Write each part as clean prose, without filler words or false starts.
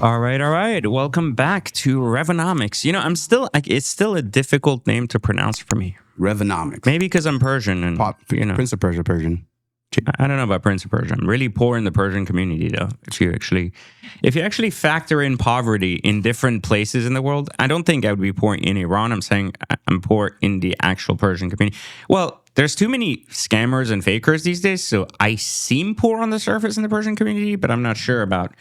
All right. Welcome back to REVONOMICS. It's still a difficult name to pronounce for me. REVONOMICS. Maybe because I'm Persian and, Prince of Persia, Persian. I don't know about Prince of Persia. I'm really poor in the Persian community, though. If you actually factor in poverty in different places in the world, I don't think I would be poor in Iran. I'm saying I'm poor in the actual Persian community. Well, there's too many scammers and fakers these days, so I seem poor on the surface in the Persian community, but I'm not sure about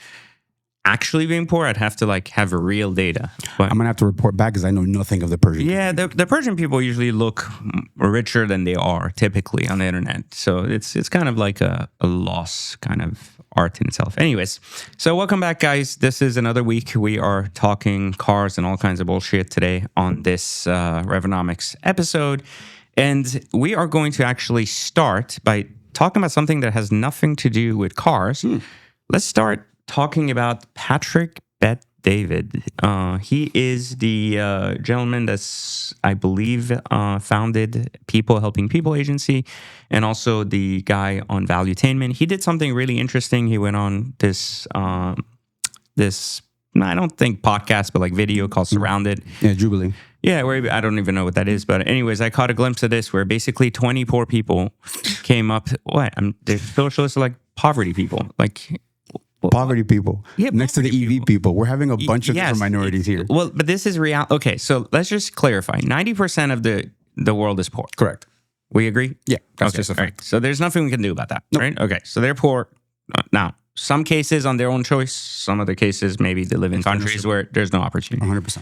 actually being poor. I'd have to have real data. But I'm gonna have to report back because I know nothing of the Persian. Yeah, the Persian people usually look richer than they are typically on the internet. So it's kind of like a loss kind of art in itself. Anyways, so welcome back, guys. This is another week. We are talking cars and all kinds of bullshit today on this REVONOMICS episode. And we are going to actually start by talking about something that has nothing to do with cars. Let's start talking about Patrick Bet-David. He is the gentleman that's, I believe, founded People Helping People agency, and also the guy on Valuetainment. He did something really interesting. He went on this I don't think podcast, but video called Surrounded. Yeah, Jubilee. Yeah, where I don't even know what that is, but anyways, I caught a glimpse of this where basically 20 poor people came up. They're socialists are like poverty people, Poverty people. Yeah, next to the EV people. We're having a bunch of different minorities here. Well, but this is real. Okay, so let's just clarify. 90% of the world is poor. Correct. We agree? Yeah, that's Okay, just a fact. right. So there's nothing we can do about that, right? Okay, so they're poor. Now, some cases on their own choice. Some other cases, maybe they live in countries where there's no opportunity. 100%.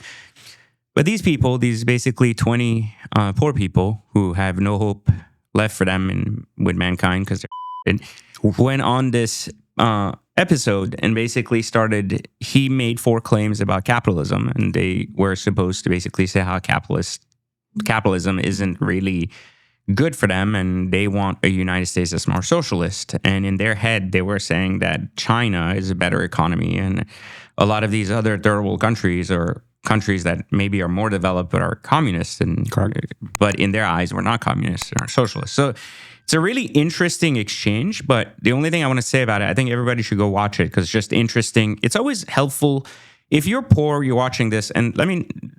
But these people, these basically 20 poor people who have no hope left for them with mankind because they're went on this episode and basically he made 4 claims about capitalism, and they were supposed to basically say how capitalism isn't really good for them, and they want a United States that's more socialist. And in their head, they were saying that China is a better economy, and a lot of these other third world countries or countries that maybe are more developed but are communist, but in their eyes, we're not communists, are socialists. So it's a really interesting exchange, but the only thing I want to say about it, I think everybody should go watch it because it's just interesting. It's always helpful. If you're poor, you're watching this, and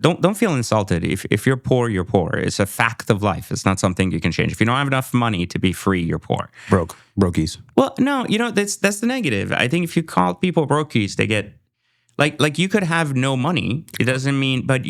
don't feel insulted. If you're poor, you're poor. It's a fact of life. It's not something you can change. If you don't have enough money to be free, you're poor. Brokies. Well, no, that's the negative. I think if you call people brokies, they get like you could have no money. It doesn't mean, but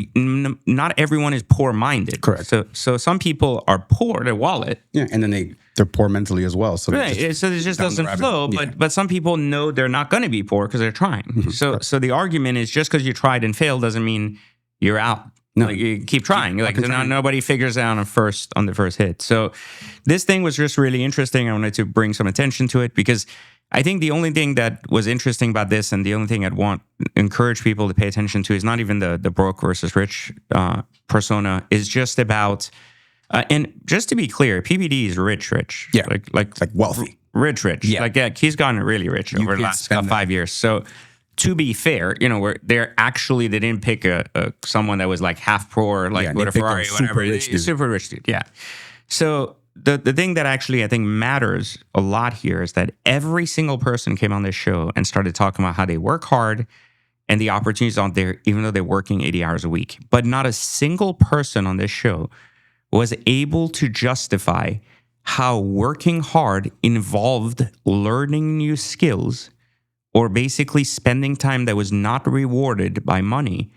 not everyone is poor-minded. Correct. So some people are poor, their wallet. Yeah, and then they're poor mentally as well. So right. So it just doesn't flow. But some people know they're not going to be poor because they're trying. Mm-hmm. So the argument is just because you tried and failed doesn't mean you're out. No. You keep trying. Nobody figures it out on the first hit. So this thing was just really interesting. I wanted to bring some attention to it because I think the only thing that was interesting about this, and the only thing I'd encourage people to pay attention to, is not even the broke versus rich persona. Is just about, and just to be clear, PBD is rich. Yeah, like wealthy, rich. Yeah, he's gotten really rich over the last 5 years. So to be fair, where they didn't pick someone that was half poor, with a Ferrari, whatever, super rich dude. Yeah. So the thing that actually I think matters a lot here is that every single person came on this show and started talking about how they work hard and the opportunities out there, even though they're working 80 hours a week. But not a single person on this show was able to justify how working hard involved learning new skills or basically spending time that was not rewarded by money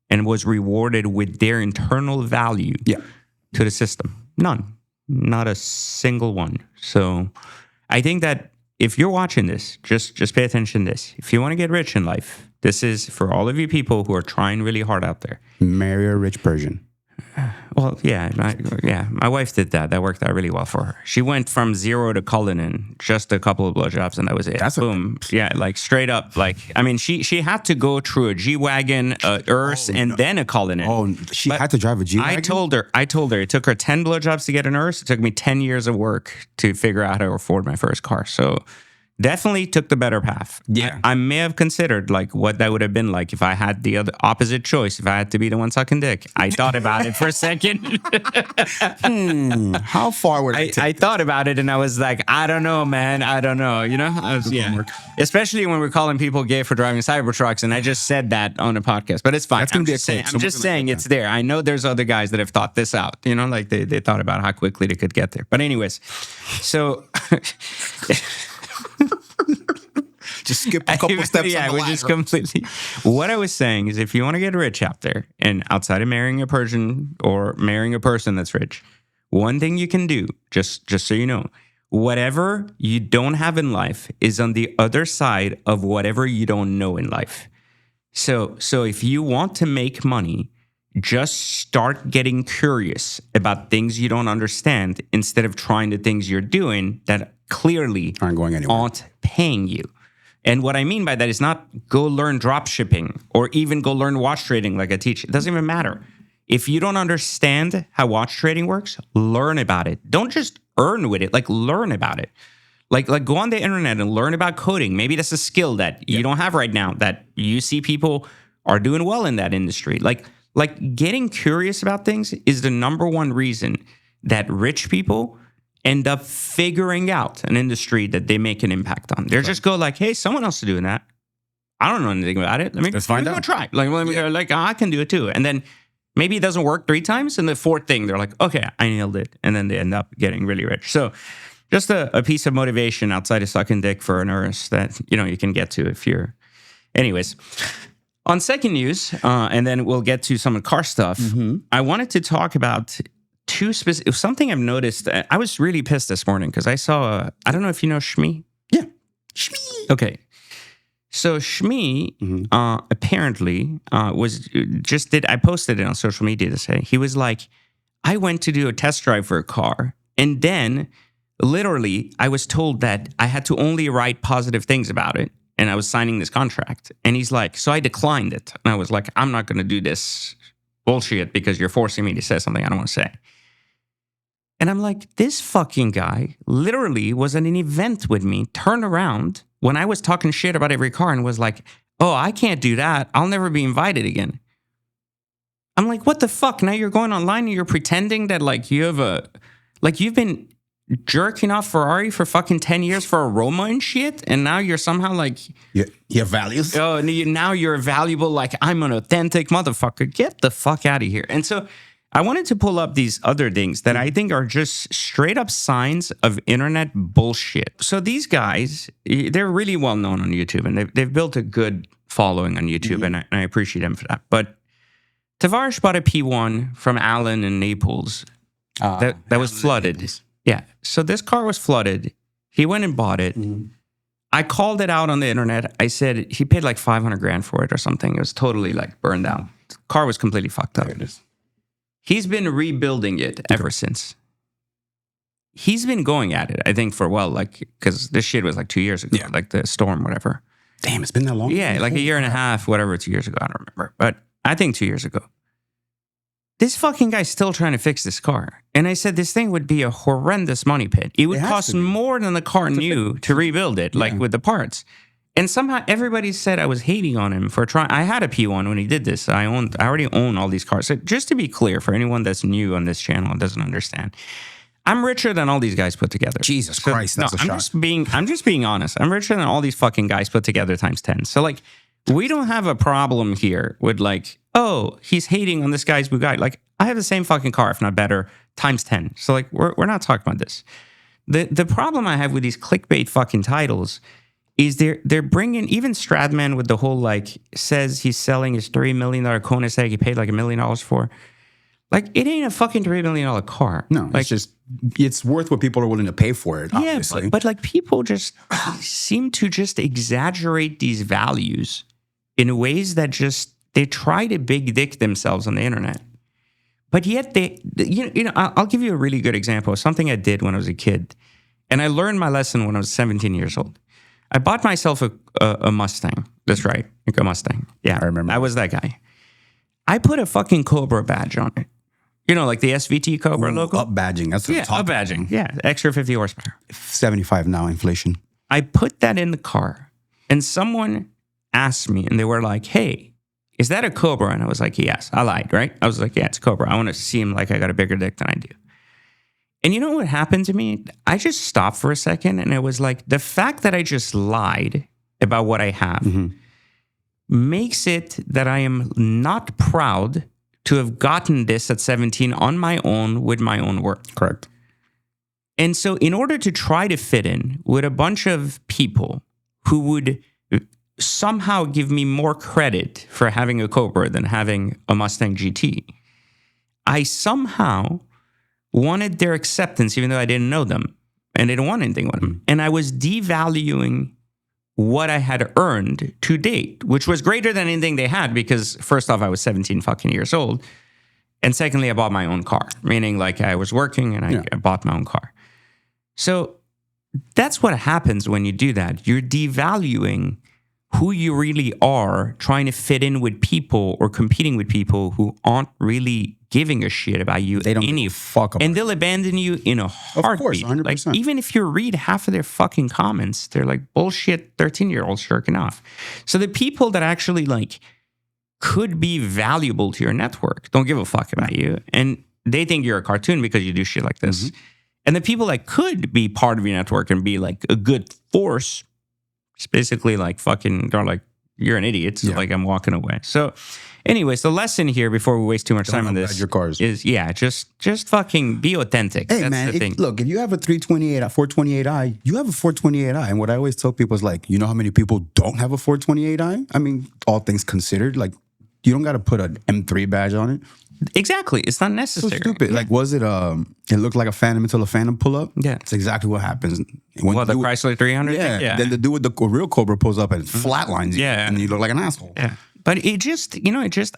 and was rewarded with their internal value to the system. None. Not a single one. So I think that if you're watching this, just pay attention to this. If you want to get rich in life, this is for all of you people who are trying really hard out there. Marry a rich Persian. Well, my wife did that. That worked out really well for her. She went from 0 to Cullinan, just a couple of blowjobs, and that was it. Boom. Straight up. She had to go through a G-Wagon, a Urus, and then a Cullinan. Oh, she had to drive a G-Wagon? I told her it took her 10 blowjobs to get an Urus. It took me 10 years of work to figure out how to afford my first car. So definitely took the better path. Yeah. I may have considered like what that would have been like if I had the other opposite choice, if I had to be the one sucking dick. I thought about it for a second. How far would I thought about it and I was like, I don't know, man. I don't know. You know? Especially when we're calling people gay for driving Cybertrucks. And I just said that on a podcast, but it's fine. That's gonna be a saying, clip, I'm just saying it's there. I know there's other guys that have thought this out. You know, like they thought about how quickly they could get there. But anyways, so... Just skip a couple steps. Yeah, we just completely. What I was saying is, if you want to get rich out there, and outside of marrying a Persian or marrying a person that's rich, one thing you can do, just so you know, whatever you don't have in life is on the other side of whatever you don't know in life. So if you want to make money, just start getting curious about things you don't understand instead of trying the things you're doing that clearly aren't going anywhere, aren't paying you. And what I mean by that is not go learn drop shipping or even go learn watch trading like I teach. It doesn't even matter. If you don't understand how watch trading works, learn about it. Don't just earn with it, like learn about it. Like go on the internet and learn about coding. Maybe that's a skill that you don't have right now that you see people are doing well in that industry. Like getting curious about things is the number one reason that rich people end up figuring out an industry that they make an impact on. They just go like, hey, someone else is doing that. I don't know anything about it. Let's find out. Try. Like I can do it too. And then maybe it doesn't work 3 times. And the 4th thing, they're like, okay, I nailed it. And then they end up getting really rich. So just a piece of motivation outside of sucking dick for a nurse that, you can get to if you're... Anyways, on second news, and then we'll get to some car stuff, I wanted to talk about... something I've noticed. I was really pissed this morning because I saw, I don't know if you know Shmee. Yeah. Shmee. Okay. So Shmee apparently I posted it on social media to say, he was like, I went to do a test drive for a car. And then literally I was told that I had to only write positive things about it. And I was signing this contract. And he's like, so I declined it. And I was like, I'm not going to do this bullshit because you're forcing me to say something I don't want to say. And I'm like, this fucking guy literally was at an event with me, turned around when I was talking shit about every car and was like, oh, I can't do that. I'll never be invited again. I'm like, what the fuck? Now you're going online and you're pretending that like you have you've been jerking off Ferrari for fucking 10 years for a Roma and shit. And now you're somehow like... You have values? Oh, now you're valuable. Like I'm an authentic motherfucker. Get the fuck out of here. And so... I wanted to pull up these other things that I think are just straight up signs of internet bullshit. So these guys, they're really well known on YouTube and they've built a good following on YouTube and I appreciate them for that. But Tavarish bought a P1 from Alan in Naples that was flooded. Yeah. So this car was flooded. He went and bought it. I called it out on the internet. I said he paid like $500,000 for it or something. It was totally like burned out. The car was completely fucked up. There it is. He's been rebuilding it ever since. He's been going at it, I think, for because this shit was like 2 years ago, like the storm, whatever. Damn, it's been that long? Yeah, like a year and a half, whatever, 2 years ago. I don't remember. But I think 2 years ago. This fucking guy's still trying to fix this car. And I said this thing would be a horrendous money pit. It would cost more than the car new to rebuild it, like with the parts. And somehow everybody said I was hating on him for trying. I had a P1 when he did this. I already own all these cars. So just to be clear, for anyone that's new on this channel and doesn't understand, I'm richer than all these guys put together. Jesus Christ, that's a shock. I'm just being honest. I'm richer than all these fucking guys put together times 10. So like, we don't have a problem here with like, oh, he's hating on this guy's Bugatti. Like, I have the same fucking car, if not better, times 10. So like, we're not talking about this. The problem I have with these clickbait fucking titles is they're bringing, even Stradman with the whole like, says he's selling his $3 million Koenigsegg he paid like $1 million for. Like, it ain't a fucking $3 million car. No, like, it's worth what people are willing to pay for it, obviously. Yeah, but like people just seem to just exaggerate these values in ways that just, they try to big dick themselves on the internet. But yet I'll give you a really good example of something I did when I was a kid. And I learned my lesson when I was 17 years old. I bought myself a Mustang. That's right, like a Mustang. Yeah, I remember. I was that guy. I put a fucking Cobra badge on it. You know, like the SVT Cobra logo? Up badging. That's what up badging. Yeah, extra 50 horsepower. 75 now, inflation. I put that in the car, and someone asked me, and they were like, "Hey, is that a Cobra?" And I was like, "Yes." I lied, right? I was like, "Yeah, it's a Cobra. I want to seem like I got a bigger dick than I do." And you know what happened to me? I just stopped for a second, and it was like, the fact that I just lied about what I have makes it that I am not proud to have gotten this at 17 on my own with my own work. Correct. And so in order to try to fit in with a bunch of people who would somehow give me more credit for having a Cobra than having a Mustang GT, I somehow wanted their acceptance, even though I didn't know them and didn't want anything with them. And I was devaluing what I had earned to date, which was greater than anything they had, because first off, I was 17 fucking years old. And secondly, I bought my own car, meaning like I was working and I bought my own car. So that's what happens when you do that. You're devaluing who you really are, trying to fit in with people or competing with people who aren't really giving a shit about you. They don't give a fuck about and they'll abandon you in a heartbeat. Of course, 100%. Like, even if you read half of their fucking comments, they're like bullshit 13-year-olds jerking off. So the people that actually like could be valuable to your network don't give a fuck about you. And they think you're a cartoon because you do shit like this. And the people that could be part of your network and be like a good force, it's basically like fucking, they're like, you're an idiot. So like, I'm walking away. So anyways, the lesson here, before we waste too much time on this, your cars. is just fucking be authentic. Hey, That's man, the thing. Look, if you have a 428i, you have a 428i. And what I always tell people is like, you know how many people don't have a 428i? I mean, all things considered, like, you don't got to put an M3 badge on it. Exactly. It's not necessary. So stupid. Like, was it, it looked like a Phantom until a Phantom pull up? Yeah. It's exactly what happens. When Well, the Chrysler 300? yeah. Then the dude with the real Cobra pulls up and flatlines you. Yeah. And you look like an asshole. Yeah. But it just,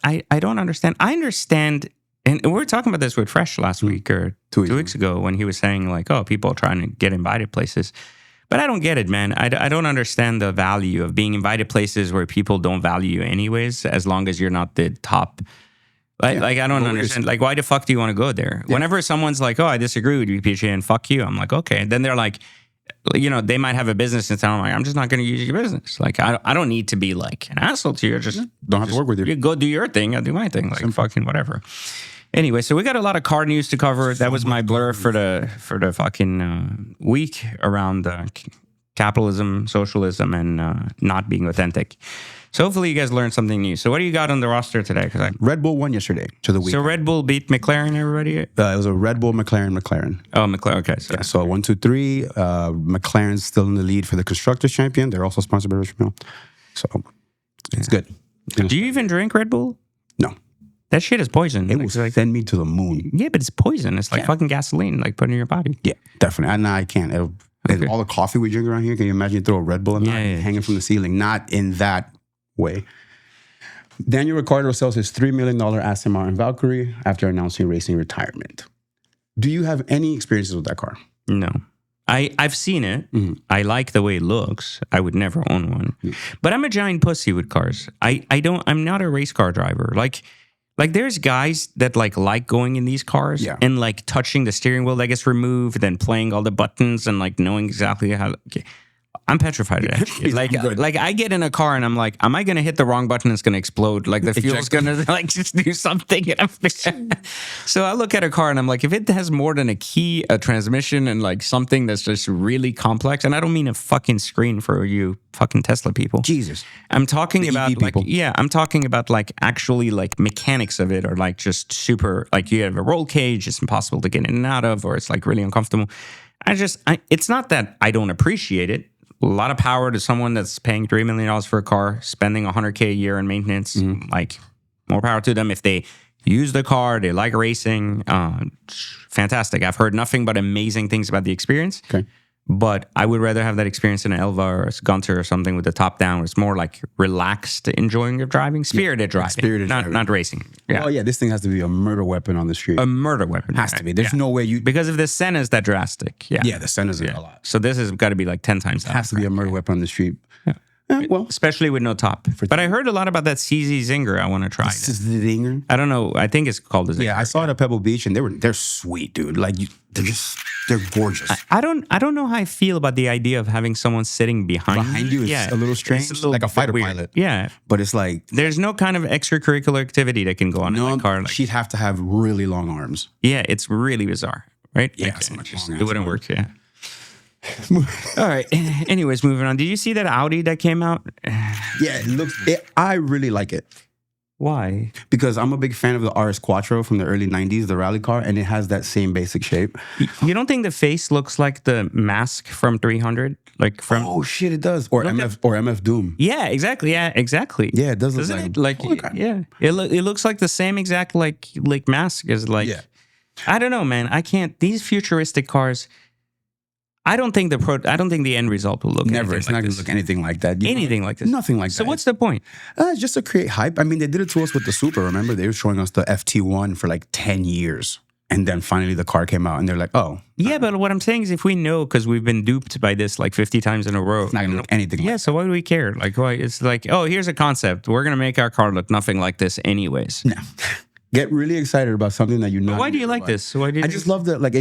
I don't understand. I understand, and we were talking about this with Fresh last week or 2 weeks ago when he was saying like, oh, people are trying to get invited places. But I don't get it, man. I don't understand the value of being invited places where people don't value you anyways, as long as you're not the top. Like I don't understand. Like, why the fuck do you want to go there? Yeah. Whenever someone's like, oh, I disagree with you, PJ, and fuck you, I'm like, okay. Then they're like, they might have a business in town. I'm like, I'm just not going to use your business. Like, I don't need to be like an asshole to you. Just don't have to work with you. You go do your thing. I'll do my thing. Like, fucking whatever. Anyway, so we got a lot of car news to cover. That was my blur for the fucking week around capitalism, socialism, and not being authentic. So hopefully you guys learned something new. So what do you got on the roster today? Red Bull won yesterday to the week. So Red Bull beat McLaren, everybody? It was a Red Bull, McLaren. Oh, McLaren. Okay. So 1, 2, 3. McLaren's still in the lead for the Constructors Champion. They're also sponsored by Rich Mill. So it's good. Do you even drink Red Bull? No. That shit is poison. It will send me to the moon. Yeah, but it's poison. It's like fucking gasoline, like put in your body. Yeah, definitely. I can't. All the coffee we drink around here, can you imagine you throw a Red Bull in there hanging from the ceiling? Not in that way. Daniel Ricciardo sells his $3 million Aston Martin Valkyrie after announcing racing retirement. Do you have any experiences with that car? No. I've seen it. I like the way it looks. I would never own one. But I'm a giant pussy with cars. I'm not a race car driver. Like there's guys that like going in these cars and like touching the steering wheel that gets removed, then playing all the buttons and like knowing exactly how. I'm petrified of that shit. Like I get in a car and I'm like, am I going to hit the wrong button? It's going to explode. Like the fuel's going to like just do something. So I look at a car and I'm like, if it has more than a key, a transmission, and like something that's just really complex, and I don't mean a fucking screen for you fucking Tesla people. Jesus. I'm talking about like, people. I'm talking about like actually like mechanics of it, or like just super, like you have a roll cage, it's impossible to get in and out of, or it's like really uncomfortable. It's not that I don't appreciate it. A lot of power to someone that's paying $3 million for a car, spending $100K a year in maintenance. Like, more power to them. If they use the car, they like racing, fantastic. I've heard nothing but amazing things about the experience. Okay. But I would rather have that experience in an Elva or a Gunter or something with the top down, where it's more like relaxed enjoying of driving, spirited driving, not racing. Yeah. Oh yeah, this thing has to be a murder weapon on the street. A murder weapon. Has to be. There's no way you... Because if the Senna's that drastic. Yeah, the Senna's a lot. So this has got to be like 10 times that. Has to be a murder weapon on the street. Yeah. Well, especially with no top. But I heard a lot about that CZ Zinger. I want to try. this is the Zinger. I don't know. I think it's called a Zinger. Yeah, I saw it at Pebble Beach, and they're sweet, dude. Like they're gorgeous. I don't know how I feel about the idea of having someone sitting behind you. It's a little strange, like a fighter pilot. Yeah, but it's like there's no kind of extracurricular activity that can go on in that car. Like, she'd have to have really long arms. Yeah, it's really bizarre, right? Yeah, like, it wouldn't work. Yeah. All right. Anyways, moving on. Did you see that Audi that came out? Yeah, I really like it. Why? Because I'm a big fan of the RS Quattro from the early 90s, the rally car, and it has that same basic shape. You don't think the face looks like the mask from 300? Like from Oh shit, it does. Or MF Doom. Yeah, exactly. Yeah, exactly. Yeah, it does look Doesn't it? Like yeah. It looks like the same exact like mask as like I don't know, man. I can't these futuristic cars I don't think the end result will look never. It's not going to look anything like that. Anything like this. Nothing like that. So what's the point? Just to create hype. I mean, they did it to us with the Supra. Remember, they were showing us the FT1 for like 10 years. And then finally the car came out and they're like, oh. Yeah, but what I'm saying is if we know, because we've been duped by this like 50 times in a row. It's not going to look anything like so why do we care? Like, why? It's like, oh, here's a concept. We're going to make our car look nothing like this anyways. No. Get really excited about something that you're not. Why do you like this? Why do you I just love that, like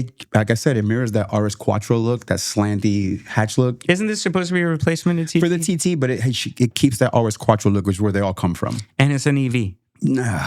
I said, it mirrors that RS Quattro look, that slanty hatch look. Isn't this supposed to be a replacement of TT? For the TT, but it keeps that RS Quattro look, which is where they all come from. And it's an EV. Nah.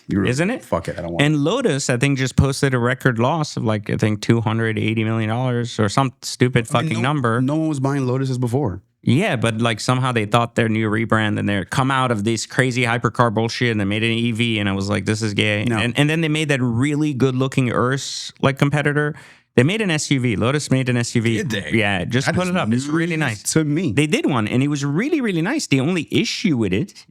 Isn't it? Fuck it, I don't want And Lotus, I think, just posted a record loss of like, I think, $280 million or some stupid fucking number. No one was buying Lotuses before. Yeah, but like somehow they thought their new rebrand and they come out of this crazy hypercar bullshit and they made an EV and I was like, this is gay. No. And then they made that really good looking Urus like competitor. They made an SUV. Lotus made an SUV. Did they? Yeah, just put it up. It's really nice. To me. They did one and it was really, really nice. The only issue with it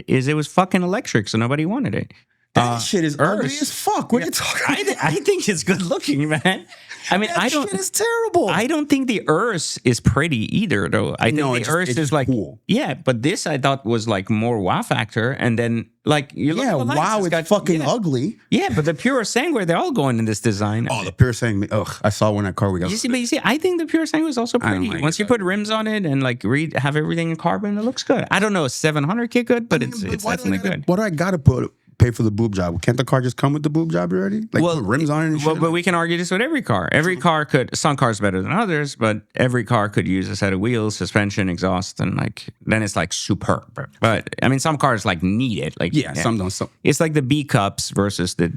is it was fucking electric, so nobody wanted it. That shit is ugly as fuck. What are you talking about? I think it's good looking, man. I mean, that shit is terrible. I don't think the Urus is pretty either, though. I think the Urus is like, cool. Yeah, but this I thought was like more wow factor. And then like, you look at the lights, it's fucking ugly. Yeah, but the Pure Sanguine, they're all going in this design. Oh, the Pure Sanguine. Ugh, I saw one at car we got. You see, I think the Pure Sanguine is also pretty. Once you put rims on it and like have everything in carbon, it looks good. I don't know, 700 kit good, but it's definitely good. What do I got to pay for the boob job? Can't the car just come with the boob job already? Like put rims on it and shit? But we can argue this with every car. Every car could, some cars better than others, but every car could use a set of wheels, suspension, exhaust, and like, then it's like superb. But I mean, some cars like need it. Like, some don't. So. It's like the B cups versus the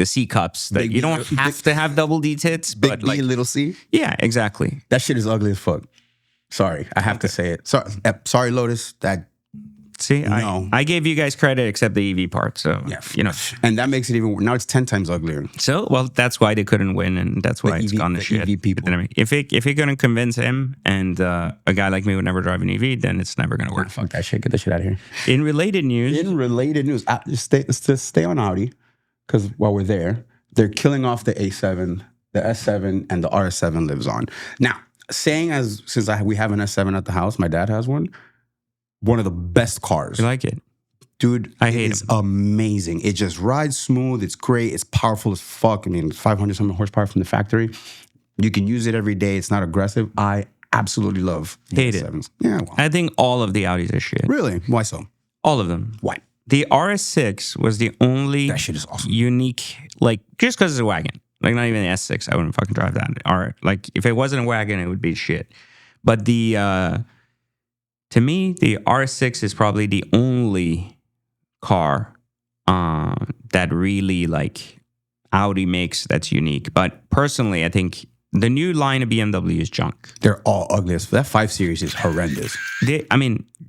C cups that you don't have to have double D tits. Big but B, like, little C? Yeah, exactly. That shit is ugly as fuck. Sorry, I have to say it. Sorry, Lotus. See, no. I gave you guys credit except the EV part. So, And that makes it even worse. Now it's 10 times uglier. So, well, that's why they couldn't win. And that's why it's gone to shit. EV people. But, I mean, if you're going to convince him and a guy like me would never drive an EV, then it's never going to work. Fuck that shit. Get that shit out of here. In related news, just stay on Audi because while we're there, they're killing off the A7, the S7, and the RS7 lives on. Now, since we have an S7 at the house, my dad has one of the best cars. You like it? Dude, I hate it. It's amazing. It just rides smooth. It's great. It's powerful as fuck. I mean, 500 something horsepower from the factory. You can use it every day. It's not aggressive. I absolutely love the Hate S7s. it. Yeah, well. I think all of the Audis are shit. Really? Why so? All of them. Why? The RS6 was the only That shit is awesome. unique, like, just because it's a wagon. Like, not even the S6. I wouldn't fucking drive that. Or, like, if it wasn't a wagon, it would be shit. But to me, the R6 is probably the only car that really like Audi makes that's unique. But personally, I think the new line of BMW is junk. They're all ugly. That 5 Series is horrendous.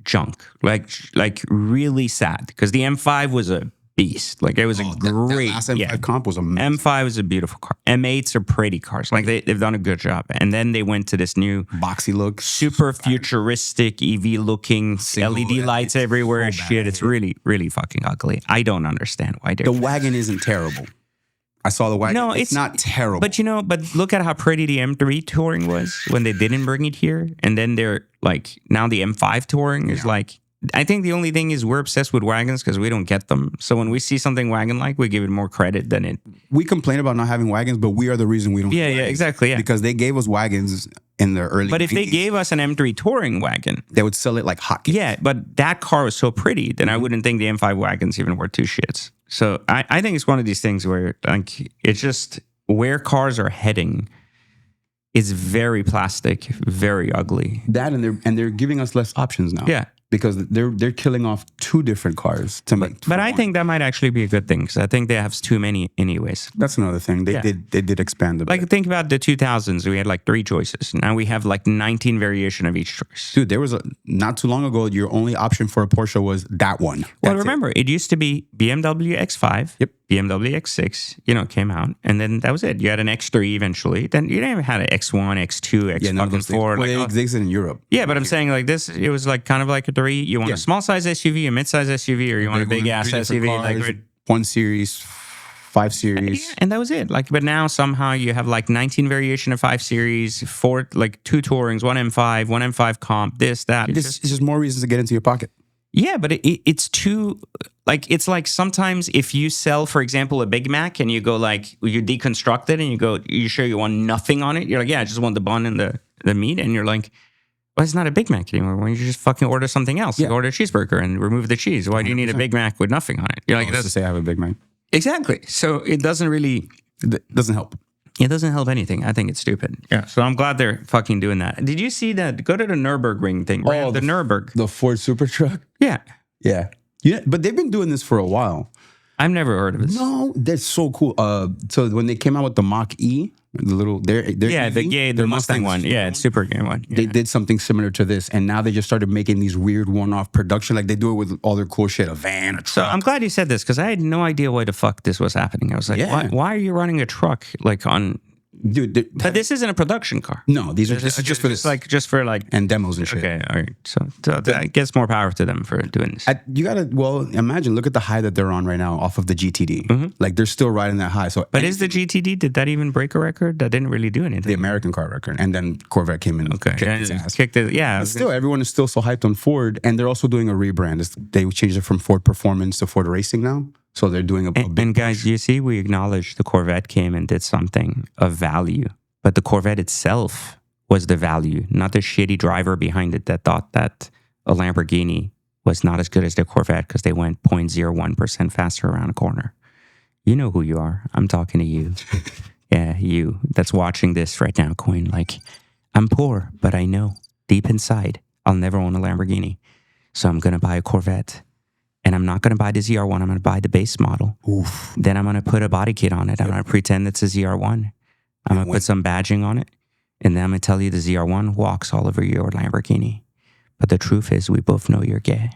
Junk. Like really sad. Because the M5 was a beast. Like it was a great. That last M5 comp was amazing. M5 is a beautiful car. M8s are pretty cars. Like they've done a good job. And then they went to this new boxy look, super futuristic EV looking LED lights everywhere. Shit, it's really, really fucking ugly. I don't understand why they're. The wagon isn't terrible. I saw the wagon. No, it's not terrible. But look at how pretty the M3 Touring was when they didn't bring it here. And then they're like, now the M5 Touring is like, I think the only thing is we're obsessed with wagons because we don't get them. So when we see something wagon-like, we give it more credit than it. We complain about not having wagons, but we are the reason we don't. Yeah, exactly. Yeah, because they gave us wagons in the early. But if they 90s, gave us an M3 touring wagon, they would sell it like hotcakes. yeah, but that car was so pretty, then I wouldn't think the M5 wagon's even worth two shits. So I think it's one of these things where like it's just where cars are heading is very plastic, very ugly. That and they're giving us less options now. Yeah. Because they're killing off two different cars to make. But I think that might actually be a good thing because I think they have too many anyways. That's another thing. They did expand a bit. Like think about the 2000s. We had like 3 choices. Now we have like 19 variation of each choice. Dude, there was not too long ago, your only option for a Porsche was that one. Well, remember, it used to be BMW X5, Yep. BMW X6, came out, and then that was it. You had an X3 eventually. Then you never had an X1, X2, X4. Well, it existed in Europe. Yeah, but I'm saying like this, it was like kind of like a 3. You want a small size SUV, a mid size SUV, or you want a big ass SUV. Like 1 Series, 5 Series. Yeah, and that was it. Like, but now somehow you have like 19 variation of 5 Series, 4, like 2 Tourings, 1 M5, 1 M5 Comp, this, that. It's just more reasons to get into your pocket. Yeah, but it's too, like, it's like sometimes if you sell, for example, a Big Mac and you go like, you deconstruct it and you go, you sure you want nothing on it? You're like, yeah, I just want the bun and the meat. And you're like, well, it's not a Big Mac anymore. Why don't you just fucking order something else? Yeah. You order a cheeseburger and remove the cheese. Why do you need a Big Mac with nothing on it? You're like, that's to say I have a Big Mac. Exactly. So it doesn't really, it doesn't help. It doesn't help anything. I think it's stupid. Yeah. So I'm glad they're fucking doing that. Did you see that? Go to the Nürburgring thing. Right? The Nürburg. The Ford Super Truck. Yeah. Yeah. Yeah. But they've been doing this for a while. I've never heard of this. No, that's so cool. So when they came out with the Mach E, the little the Mustang one. Yeah, it's super game one. Yeah. They did something similar to this, and now they just started making these weird one-off production, like they do it with all their cool shit, a van, a truck. So I'm glad you said this because I had no idea why the fuck this was happening. I was like, why are you running a truck like on? Dude, but this isn't a production car. No, this is just for this, just for and demos and shit. Okay, all right. So I guess more power to them for doing this. You gotta imagine. Look at the high that they're on right now off of the GTD. Mm-hmm. Like they're still riding that high. So, but is the GTD? Did that even break a record? That didn't really do anything. The American car record, and then Corvette came in. Okay, kicked it. Yeah. But still, everyone is still so hyped on Ford, and they're also doing a rebrand. They changed it from Ford Performance to Ford Racing now. So they're doing a big and guys, you see, we acknowledge the Corvette came and did something of value. But the Corvette itself was the value, not the shitty driver behind it that thought that a Lamborghini was not as good as the Corvette because they went 0.01% faster around a corner. You know who you are. I'm talking to you. Yeah, you that's watching this right now, Coin. Like, I'm poor, but I know deep inside I'll never own a Lamborghini. So I'm going to buy a Corvette. And I'm not going to buy the ZR1. I'm going to buy the base model. Oof. Then I'm going to put a body kit on it. I'm going to pretend it's a ZR1. I'm going to put some badging on it, and then I'm going to tell you the ZR1 walks all over your Lamborghini. But the truth is, we both know you're gay.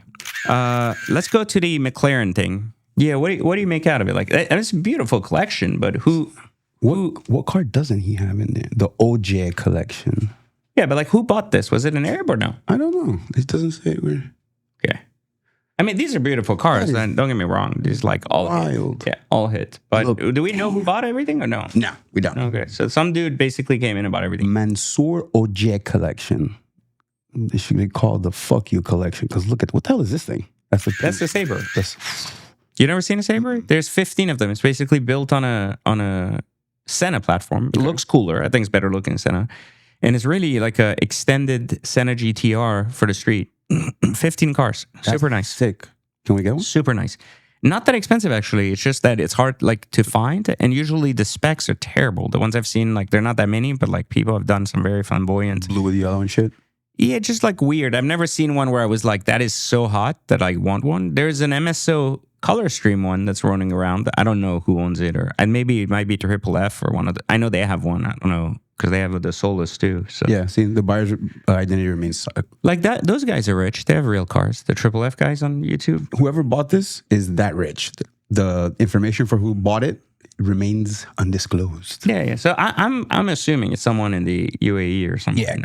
Let's go to the McLaren thing. Yeah, what do you make out of it? Like, it's a beautiful collection, but what car doesn't he have in there? The OJ collection. Yeah, but like, who bought this? Was it an Arab or no? I don't know. It doesn't say where. Okay. I mean, these are beautiful cars. And don't get me wrong. These like all wild. Yeah, all hits. But do we know who bought everything or no? No, we don't. Okay, so some dude basically came in and bought everything. Mansour OJ collection. They should be called the Fuck You collection because look at what the hell is this thing? That's the Sabre. You never seen a Sabre? There's 15 of them. It's basically built on a Senna platform. It looks cooler. I think it's better looking than Senna. And it's really like a extended Senna GTR for the street. 15 cars. Super nice. Sick. Can we get one? Super nice. Not that expensive, actually. It's just that it's hard like to find. And usually the specs are terrible. The ones I've seen, like they're not that many, but like people have done some very flamboyant. Blue with yellow and shit. Yeah, just like weird. I've never seen one where I was like, that is so hot that I want one. There's an MSO Color Stream one that's running around. I don't know who owns it, and maybe it might be Triple F or one of the. I know they have one. I don't know because they have the Solus too. So yeah, see, the buyer's identity remains like that. Those guys are rich. They have real cars. The Triple F guys on YouTube. Whoever bought this is that rich. The information for who bought it remains undisclosed. Yeah. So I'm assuming it's someone in the UAE or something. Yeah,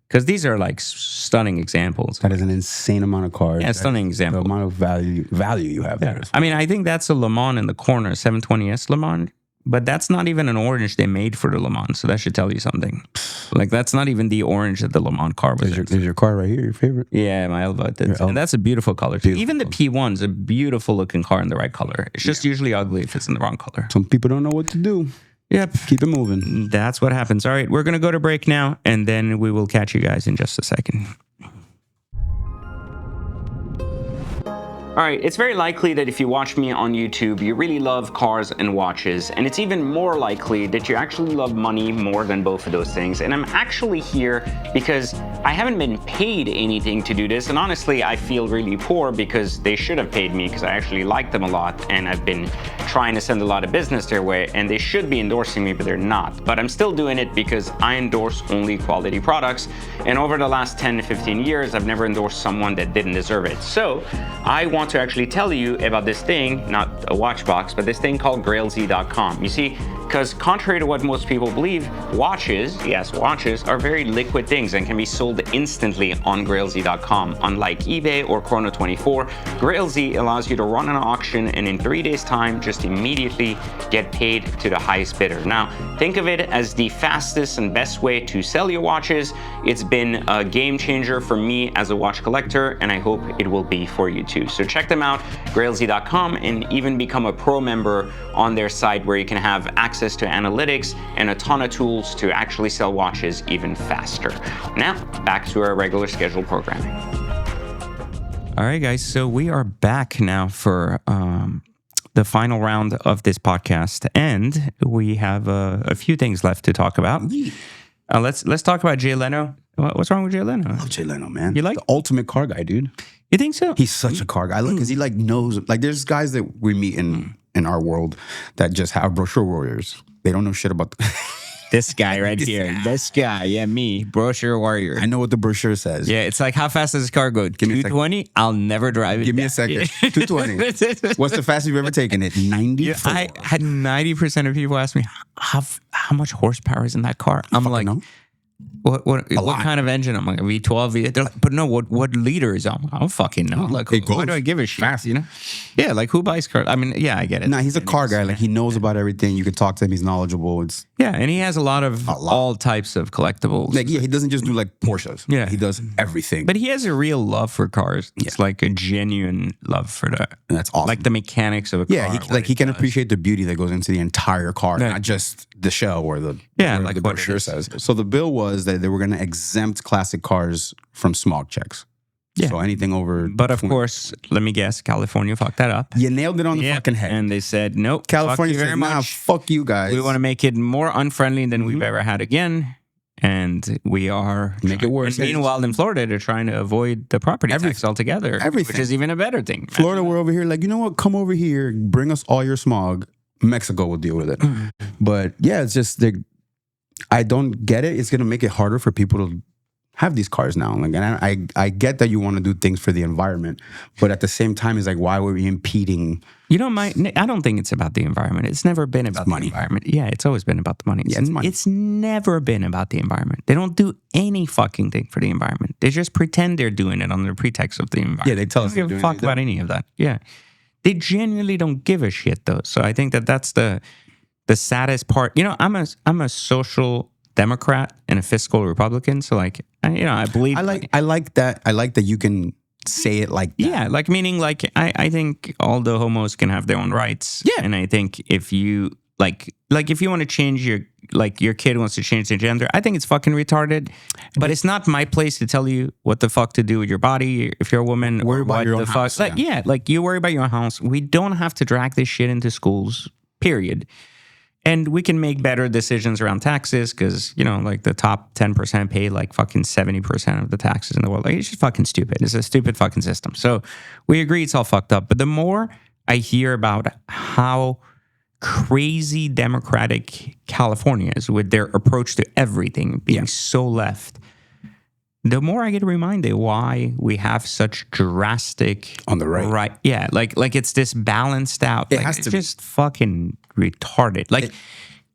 because these are like stunning examples. That is an insane amount of cars. Yeah, stunning example. The amount of value you have there. I mean, I think that's a Le Mans in the corner, 720S Le Mans. But that's not even an orange they made for the Le Mans, so that should tell you something. Like, that's not even the orange that the Le Mans car was. There's your car right here, your favorite. Yeah, my Elva. And that's a beautiful color. Beautiful. Even the P1's a beautiful looking car in the right color. It's just usually ugly if it's in the wrong color. Some people don't know what to do. Yep. Keep it moving. That's what happens. All right, we're going to go to break now, and then we will catch you guys in just a second. All right, it's very likely that if you watch me on YouTube, you really love cars and watches, and it's even more likely that you actually love money more than both of those things. And I'm actually here because I haven't been paid anything to do this, and honestly, I feel really poor because they should have paid me because I actually like them a lot, and I've been trying to send a lot of business their way, and they should be endorsing me, but they're not. But I'm still doing it because I endorse only quality products, and over the last 10 to 15 years, I've never endorsed someone that didn't deserve it. So I want to actually tell you about this thing, not a watch box, but this thing called grailz.com. You see, because contrary to what most people believe, watches, yes, watches are very liquid things and can be sold instantly on grailz.com. Unlike eBay or Chrono24, Grailz allows you to run an auction and in 3 days' time, just immediately get paid to the highest bidder. Now, think of it as the fastest and best way to sell your watches. It's been a game changer for me as a watch collector, and I hope it will be for you too. So check them out, grailz.com, and even become a pro member on their site where you can have access to analytics and a ton of tools to actually sell watches even faster. Now, back to our regular scheduled programming. All right, guys, so we are back now for the final round of this podcast, and we have a few things left to talk about. Let's talk about Jay Leno. What's wrong with Jay Leno? I love Jay Leno, man. You like the ultimate car guy, dude? You think so? He's such a car guy. Look, because he like knows. Like, there's guys that we meet in our world that just have brochure warriors. They don't know shit about this guy right here. This guy, yeah, me, brochure warrior. I know what the brochure says. Yeah, it's like, how fast does this car go? 220? I'll never drive it. Give me a second. 220. What's the fastest you've ever taken it? 90? Yeah, I had 90% of people ask me, how much horsepower is in that car? I'm like, know. What kind of engine? I'm like, V12. They're like, but no, what liter is on? I don't fucking know. Like, why do I give a shit? Fast, you know? Yeah, like, who buys cars? I mean, yeah, I get it. Nah, he's a car guy. Like, he knows about everything. You can talk to him. He's knowledgeable. Yeah, and he has a lot of all types of collectibles. Like, yeah, he doesn't just do like Porsches. Yeah, he does everything. But he has a real love for cars. It's like a genuine love for that. And that's awesome. Like the mechanics of a car. Yeah, he can appreciate the beauty that goes into the entire car, not just the shell or the like the brochure says. So the bill was that they were going to exempt classic cars from smog checks. Yeah. So anything over. But of course, let me guess, California fucked that up. You nailed it on the fucking head. And they said, nope. California said, nah, fuck you guys. We want to make it more unfriendly than we've ever had again. And we are make it worse. And meanwhile, in Florida, they're trying to avoid the property tax altogether. Everything. Which is even a better thing. Florida, we're over here like, you know what? Come over here, bring us all your smog. Mexico will deal with it. But yeah, it's just I don't get it. It's going to make it harder for people to have these cars now. Like, and I get that you want to do things for the environment, but at the same time, it's like, why were we impeding? You know, I don't think it's about the environment. It's never been about money. The environment. Yeah, it's always been about the money. Yeah, it's money. It's never been about the environment. They don't do any fucking thing for the environment. They just pretend they're doing it under the pretext of the environment. Yeah, they tell us they don't give a fuck about any of that. Yeah. They genuinely don't give a shit, though. So I think that's the saddest part. You know, I'm a social Democrat and a fiscal Republican. So like, I believe. I like that. I like that you can say it like that. Yeah, like meaning like I think all the homos can have their own rights. Yeah, and I think if you like if you want to change your kid wants to change their gender, I think it's fucking retarded. But it's not my place to tell you what the fuck to do with your body if you're a woman. Worry about your own house. Like, yeah, like you worry about your own house. We don't have to drag this shit into schools. Period. And we can make better decisions around taxes because, like the top 10% pay like fucking 70% of the taxes in the world. Like, it's just fucking stupid. It's a stupid fucking system. So we agree it's all fucked up. But the more I hear about how crazy democratic California is with their approach to everything being so left, the more I get reminded why we have such drastic on the right. Yeah, like it's this balanced out. It has it's to just fucking retarded. Like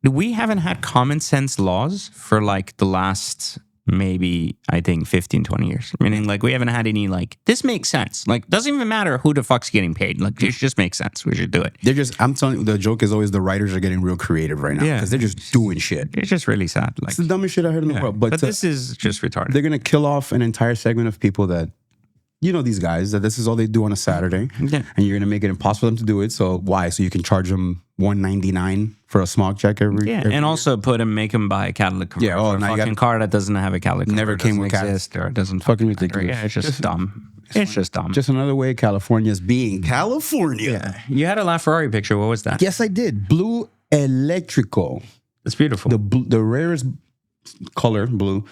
we haven't had common sense laws for like the last maybe I think 15, 20 years. Meaning like we haven't had any like this makes sense. Like doesn't even matter who the fuck's getting paid. Like it just makes sense. We should do it. I'm telling you, the joke is always the writers are getting real creative right now because they're just doing shit. It's just really sad. Like it's the dumbest shit I heard in the world. But this is just retarded. They're gonna kill off an entire segment of people that these guys that this is all they do on a Saturday, and you're gonna make it impossible for them to do it. So why? So you can charge them $199 for a smog check every and year. also make him buy a catalytic converter for a fucking car that doesn't have a catalytic converter. Never came with exist or it doesn't fucking ridiculous. Yeah, it's just dumb. It's just dumb. Just another way California's being California. Yeah. You had a LaFerrari picture. What was that? Yes, I did. Blue Electrical. It's beautiful. The rarest color, blue,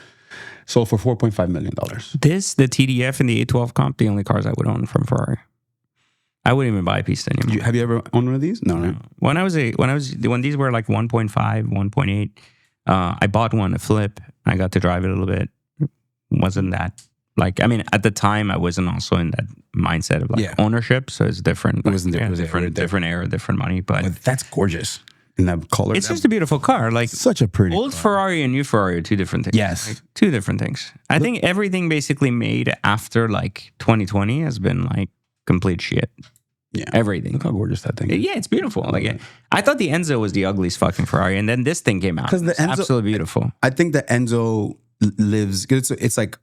sold for $4.5 million. The TDF and the A12 Comp, the only cars I would own from Ferrari. I wouldn't even buy a piece anymore. Have you ever owned one of these? No, right? When these were like 1.5, 1.8, I bought one to flip. I got to drive it a little bit. Wasn't that at the time I wasn't also in that mindset of ownership, so it's different. It wasn't different era, different money, but that's gorgeous in that color. It's just a beautiful car. Like such a pretty old car. Ferrari and new Ferrari are two different things. Yes, like, two different things. I think everything basically made after like 2020 has been like complete shit. Yeah, everything. Look how gorgeous that thing is. Yeah, it's beautiful. I thought the Enzo was the ugliest fucking Ferrari, and then this thing came out. Because the Enzo, absolutely beautiful. I think the Enzo lives. It's like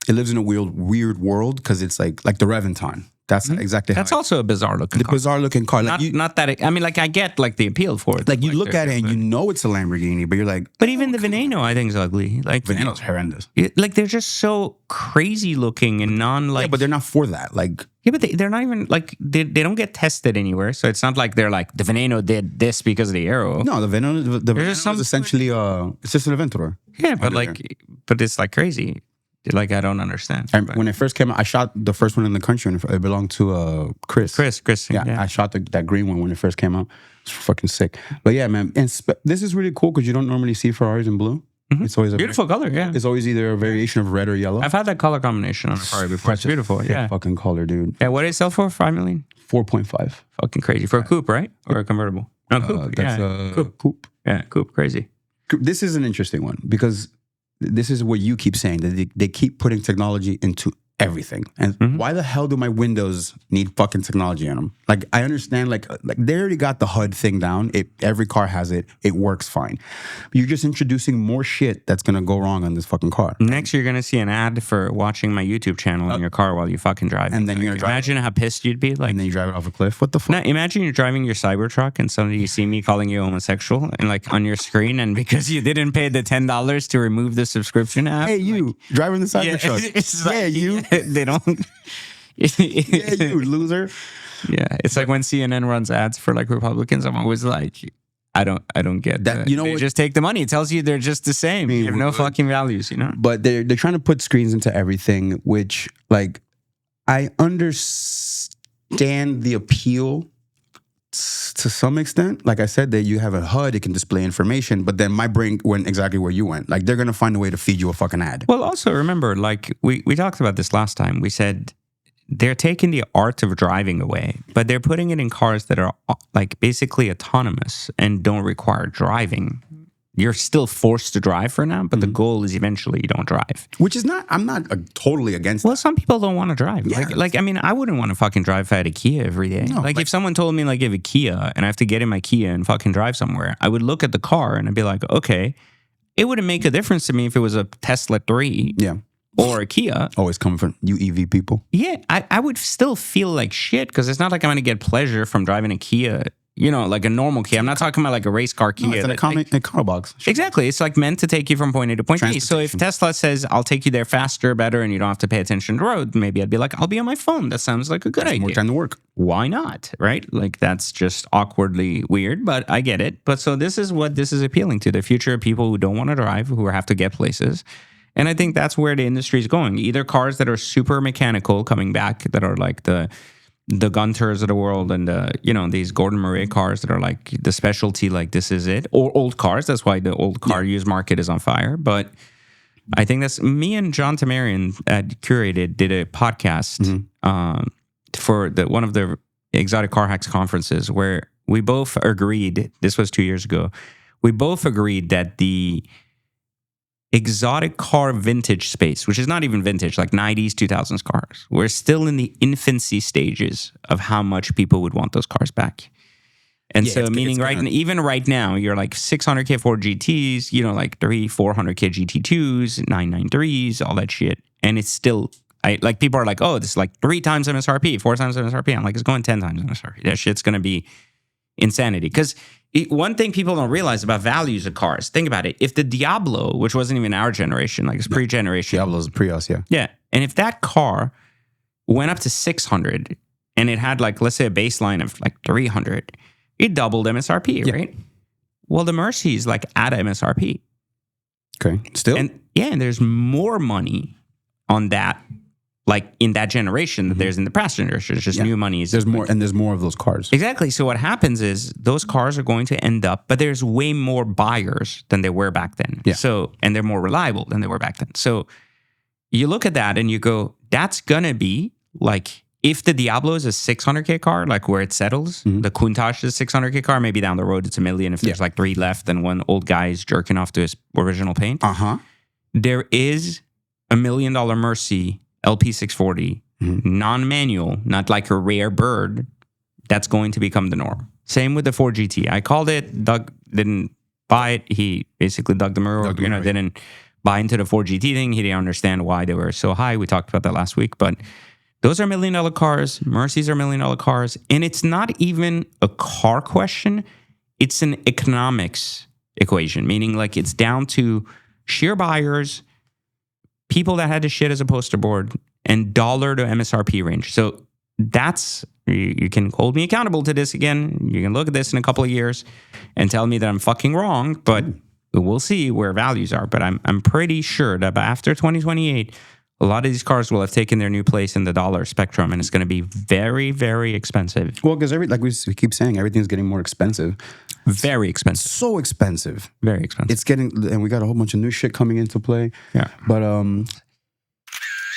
it lives in a weird world because it's like the Reventon. That's exactly. That's also a bizarre looking car. Bizarre looking car. Like not that. I get like the appeal for it. Like you look at it and you know it's a Lamborghini, but you're like. But even the Veneno, I think, is ugly. Like Veneno's horrendous. They're just so crazy looking and Yeah, but they're not for that. Like. Yeah, but they're not even like they don't get tested anywhere. So it's not like they're like the Veneno did this because of the aero. No, the Veneno is essentially it's just an Aventador. Yeah, but it's like crazy. Like I don't understand. When it first came out, I shot the first one in the country, and it belonged to Chris. Chris. Yeah, I shot that green one when it first came out. It's fucking sick. But yeah, man, and this is really cool because you don't normally see Ferraris in blue. Mm-hmm. It's always a beautiful color. Yeah, it's always either a variation of red or yellow. I've had that color combination on a Ferrari before. It's beautiful. Yeah, fucking color, dude. Yeah, what did it sell for? $5 million. 4.5. Fucking crazy for a coupe, right? Or a convertible? No, coupe. That's coupe. Yeah, coupe. Crazy. This is an interesting one because. This is what you keep saying, that they keep putting technology into everything. And why the hell do my windows need fucking technology in them? Like, I understand, like they already got the HUD thing down. Every car has it. It works fine. But you're just introducing more shit that's going to go wrong on this fucking car. Next, you're going to see an ad for watching my YouTube channel in your car while you fucking drive. And then you're going to drive. Imagine how pissed you'd be. Like, and then you drive it off a cliff. What the fuck? Now, imagine you're driving your Cybertruck and suddenly you see me calling you homosexual and like on your screen, and because you didn't pay the $10 to remove the subscription app. Hey, you driving the Cybertruck. Yeah, you. They don't. Yeah, you loser. Yeah, it's like when CNN runs ads for like Republicans. I'm always like, I don't get that. You know, they just take the money. It tells you they're just the same. You have no fucking values, you know. But they're trying to put screens into everything, which like I understand the appeal to some extent. Like I said, that you have a HUD, it can display information, but then my brain went exactly where you went. Like they're gonna find a way to feed you a fucking ad. Well, also remember, like we talked about this last time. We said they're taking the art of driving away, but they're putting it in cars that are like basically autonomous and don't require driving. You're still forced to drive for now, but the goal is eventually you don't drive. Which is not, I'm not totally against Well, some people don't want to drive. Yeah, like, I mean, I wouldn't want to fucking drive if I had a Kia every day. No, like if someone told me like I have a Kia and I have to get in my Kia and fucking drive somewhere, I would look at the car and I'd be like, okay, it wouldn't make a difference to me if it was a Tesla 3 or a Kia. Always coming from you EV people. Yeah, I would still feel like shit because it's not like I'm going to get pleasure from driving a Kia. You know, like a normal Kia. I'm not talking about like a race car Kia. No, it's a car box. Exactly. It's like meant to take you from point A to point B. So if Tesla says, I'll take you there faster, better, and you don't have to pay attention to the road, maybe I'd be like, I'll be on my phone. That sounds like a good idea. More time to work. Why not? Right? Like that's just awkwardly weird, but I get it. But so this is what this is appealing to, the future of people who don't want to drive, who have to get places. And I think that's where the industry is going. Either cars that are super mechanical coming back, that are like the Gunters of the world and these Gordon Murray cars that are like the specialty, like this is it, or old cars. That's why the old car used market is on fire. But I think that's me and John Tamarian at Curated did a podcast for one of the Exotic Car Hacks conferences where we both agreed, this was 2 years ago, we both agreed that the exotic car vintage space, which is not even vintage, like 90s, 2000s cars, we're still in the infancy stages of how much people would want those cars back. And so meaning even right now, you're like 600K Ford GTs, you know, like 400K GT2s, 993s, all that shit. And it's still, like people are like, oh, this is like 3 times MSRP, 4 times MSRP. I'm like, it's going 10 times MSRP. That shit's going to be insanity. Because one thing people don't realize about values of cars, think about it. If the Diablo, which wasn't even our generation, like it's pre-generation. Diablo's pre-us, yeah. Yeah. And if that car went up to 600 and it had like, let's say a baseline of like 300, it doubled MSRP, right? Well, the Mercy is like at MSRP. Okay. Still? And there's more money on that, like in that generation that there's in the past generation. There's just new money. There's more, and there's more of those cars. Exactly. So what happens is those cars are going to end up, but there's way more buyers than there were back then. Yeah. So, and they're more reliable than they were back then. So you look at that and you go, that's going to be like, if the Diablo is a 600K car, like where it settles, the Countach is a 600K car, maybe down the road it's $1 million if there's like 3 left and one old guy is jerking off to his original paint. There is $1 million Mercy LP640, non-manual, not like a rare bird, that's going to become the norm. Same with the 4GT. I called it. Doug didn't buy it. He basically dug the mirror, didn't buy into the 4GT thing. He didn't understand why they were so high. We talked about that last week, but those are $1 million cars. Mercedes are $1 million cars. And it's not even a car question. It's an economics equation, meaning like it's down to sheer buyers, people that had to shit as a poster board, and dollar to MSRP range. So that's, you can hold me accountable to this again. You can look at this in a couple of years and tell me that I'm fucking wrong, but we'll see where values are. But I'm pretty sure that after 2028, a lot of these cars will have taken their new place in the dollar spectrum, and it's going to be very, very expensive. Well, because like we keep saying, everything's getting more expensive. Very expensive. So expensive. Very expensive. It's getting, and we got a whole bunch of new shit coming into play. Yeah. But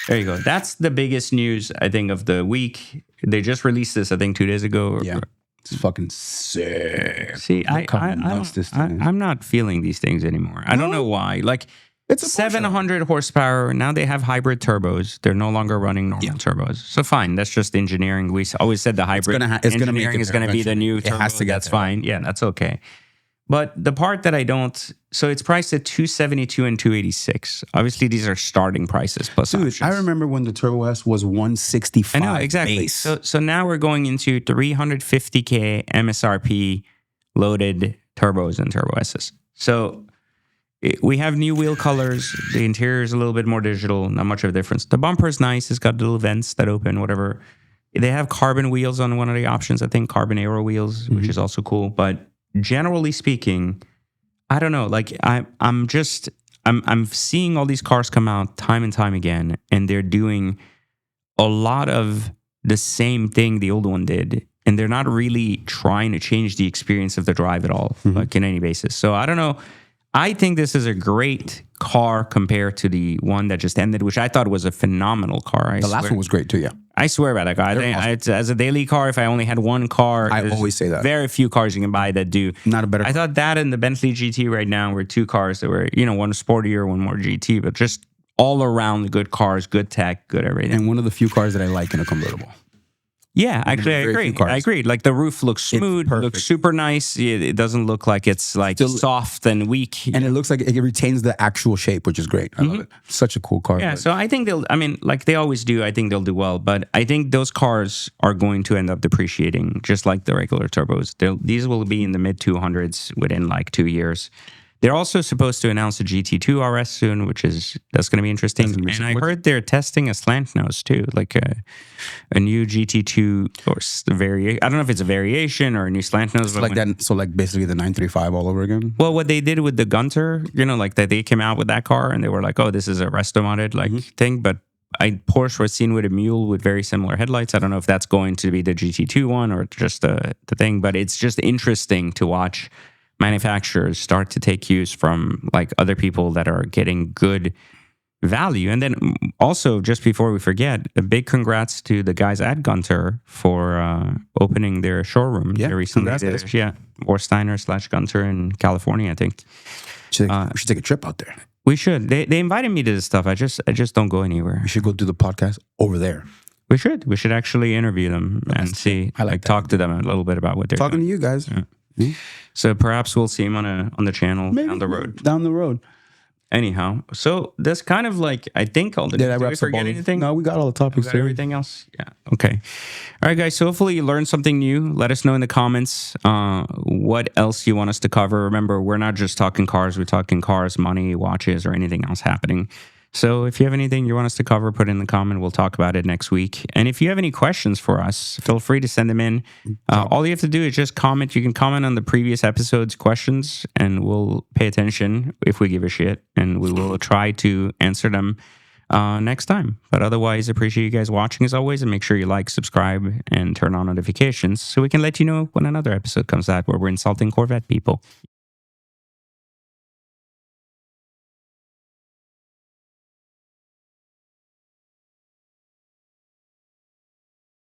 there you go. That's the biggest news, I think, of the week. They just released this, I think, 2 days ago. Yeah. It's fucking sick. See, I'm not feeling these things anymore. I don't know why. Like, it's 700 horsepower. Now they have hybrid turbos. They're no longer running normal turbos. So fine, that's just engineering. We always said the hybrid engineering is going to be the new turbo. It has to get that's fine. Yeah, that's okay. But the part that I don't, so it's priced at 272 and 286. Obviously, these are starting prices plus options. I remember when the Turbo S was 165. I know, exactly. Base. So now we're going into 350K MSRP loaded turbos and Turbo S's. So we have new wheel colors. The interior is a little bit more digital. Not much of a difference. The bumper is nice. It's got little vents that open, whatever. They have carbon wheels on one of the options. I think carbon aero wheels, which is also cool. But generally speaking, I don't know. Like I'm seeing all these cars come out time and time again, and they're doing a lot of the same thing the old one did. And they're not really trying to change the experience of the drive at all, like in any basis. So I don't know. I think this is a great car compared to the one that just ended, which I thought was a phenomenal car. The last one was great too, yeah. I swear about that car. As a daily car, if I only had one car, I always say that. Very few cars you can buy that do. Not a better car. I thought that and the Bentley GT right now were 2 cars that were, one sportier, one more GT, but just all around good cars, good tech, good everything. And one of the few cars that I like in a convertible. Yeah, actually, I agree. Like the roof looks smooth, looks super nice. It doesn't look like it's like soft and weak. And it looks like it retains the actual shape, which is great. I love it. Such a cool car. Yeah, so I think like they always do, I think they'll do well. But I think those cars are going to end up depreciating just like the regular turbos. These will be in the mid 200s within like 2 years. They're also supposed to announce a GT2 RS soon, that's going to be interesting. And I heard they're testing a slant nose too, like a new GT2 or variation. I don't know if it's a variation or a new slant nose. Like that. So like basically the 935 all over again. Well, what they did with the Gunter, like that they came out with that car and they were like, oh, this is a resto modded thing, but Porsche was seen with a Mule with very similar headlights. I don't know if that's going to be the GT2 one or just the thing, but it's just interesting to watch manufacturers start to take cues from like other people that are getting good value. And then also, just before we forget, a big congrats to the guys at Gunter for opening their showroom. Yeah, recently. Orsteiner / Gunter in California, I think. We should take a trip out there. We should. They invited me to this stuff. I just don't go anywhere. We should go do the podcast over there. We should. We should actually interview them and see. Talk to them a little bit about what they're talking doing. to you guys. Yeah. So perhaps we'll see him on the channel. Maybe down the road. Down the road. anyhow, so that's kind of like, I think, all the Did I news. Did we wrap up all forget of- anything? No, we got all the topics Got there. everything else? Yeah. Okay. All right, guys. So hopefully you learned something new. Let us know in the comments what else you want us to cover. Remember, we're not just talking cars. We're talking cars, money, watches, or anything else happening. So if you have anything you want us to cover, put it in the comment. We'll talk about it next week. And if you have any questions for us, feel free to send them in. All you have to do is just comment. You can comment on the previous episode's questions, and we'll pay attention if we give a shit, and we will try to answer them next time. But otherwise, appreciate you guys watching as always, and make sure you like, subscribe, and turn on notifications so we can let you know when another episode comes out where we're insulting Corvette people.